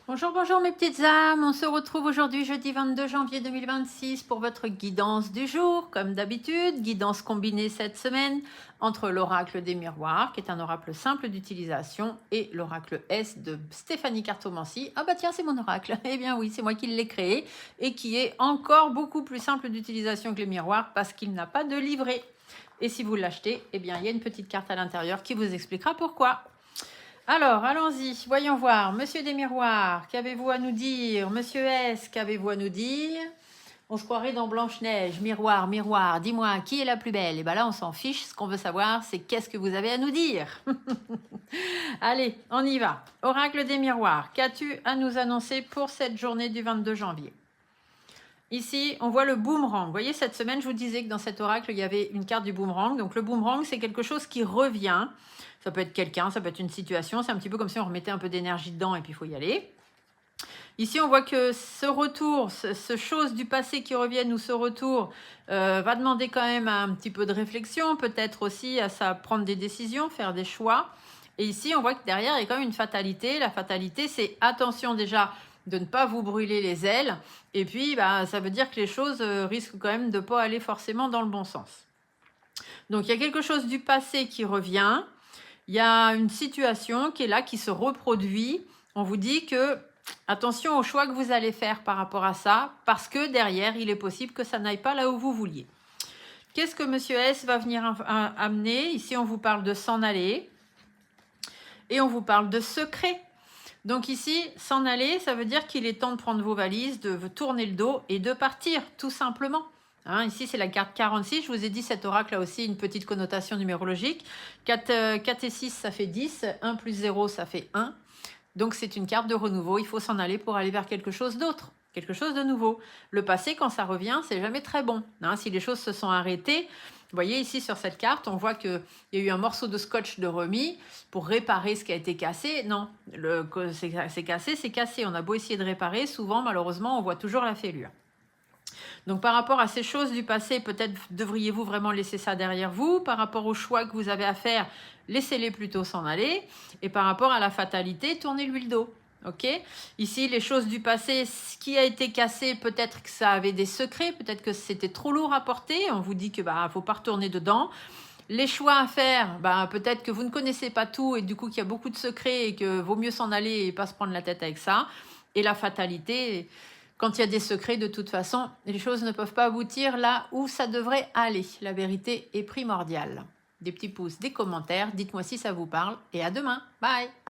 Bonjour, bonjour mes petites âmes, on se retrouve aujourd'hui jeudi 22 janvier 2026 pour votre guidance du jour. Comme d'habitude, guidance combinée cette semaine entre l'oracle des miroirs, qui est un oracle simple d'utilisation, et l'oracle S de Stéphanie Cartomancy. Ah bah tiens, c'est mon oracle. Eh bien oui, c'est moi qui l'ai créé et qui est encore beaucoup plus simple d'utilisation que les miroirs parce qu'il n'a pas de livret. Et si vous l'achetez, eh bien il y a une petite carte à l'intérieur qui vous expliquera pourquoi. Alors, allons-y, voyons voir. Monsieur des miroirs, qu'avez-vous à nous dire? Monsieur S, qu'avez-vous à nous dire? On se croirait dans Blanche-Neige. Miroir, miroir, dis-moi, qui est la plus belle? Et bien là, on s'en fiche. Ce qu'on veut savoir, c'est qu'est-ce que vous avez à nous dire? Allez, on y va. Oracle des miroirs, qu'as-tu à nous annoncer pour cette journée du 22 janvier? Ici, on voit le boomerang. Vous voyez, cette semaine, je vous disais que dans cet oracle, il y avait une carte du boomerang. Donc, le boomerang, c'est quelque chose qui revient. Ça peut être quelqu'un, ça peut être une situation. C'est un petit peu comme si on remettait un peu d'énergie dedans et puis il faut y aller. Ici, on voit que ce retour, ce chose du passé qui revienne ou ce retour va demander quand même un petit peu de réflexion, peut-être aussi à ça prendre des décisions, faire des choix. Et ici, on voit que derrière, il y a quand même une fatalité. La fatalité, c'est attention déjà de ne pas vous brûler les ailes. Et puis, bah, ça veut dire que les choses risquent quand même de ne pas aller forcément dans le bon sens. Donc, il y a quelque chose du passé qui revient. Il y a une situation qui est là, qui se reproduit. On vous dit que attention aux choix que vous allez faire par rapport à ça, parce que derrière, il est possible que ça n'aille pas là où vous vouliez. Qu'est-ce que Monsieur S va venir amener? Ici, on vous parle de s'en aller et on vous parle de secret. Donc ici, s'en aller, ça veut dire qu'il est temps de prendre vos valises, de tourner le dos et de partir, tout simplement. Hein, ici, c'est la carte 46. Je vous ai dit, cet oracle a aussi une petite connotation numérologique. 4 et 6, ça fait 10. 1 plus 0, ça fait 1. Donc, c'est une carte de renouveau. Il faut s'en aller pour aller vers quelque chose d'autre, quelque chose de nouveau. Le passé, quand ça revient, c'est jamais très bon. Hein, si les choses se sont arrêtées, vous voyez ici sur cette carte, on voit qu'il y a eu un morceau de scotch de remis pour réparer ce qui a été cassé. Non, c'est cassé, c'est cassé. On a beau essayer de réparer, souvent, malheureusement, on voit toujours la fêlure. Donc par rapport à ces choses du passé, peut-être devriez-vous vraiment laisser ça derrière vous. Par rapport aux choix que vous avez à faire, laissez-les plutôt s'en aller. Et par rapport à la fatalité, tournez-lui le dos. Ok. Ici, les choses du passé, ce qui a été cassé, peut-être que ça avait des secrets, peut-être que c'était trop lourd à porter. On vous dit que faut pas retourner dedans. Les choix à faire, peut-être que vous ne connaissez pas tout et du coup qu'il y a beaucoup de secrets et que vaut mieux s'en aller et pas se prendre la tête avec ça. Et la fatalité, quand il y a des secrets, de toute façon, les choses ne peuvent pas aboutir là où ça devrait aller. La vérité est primordiale. Des petits pouces, des commentaires, dites-moi si ça vous parle et à demain. Bye!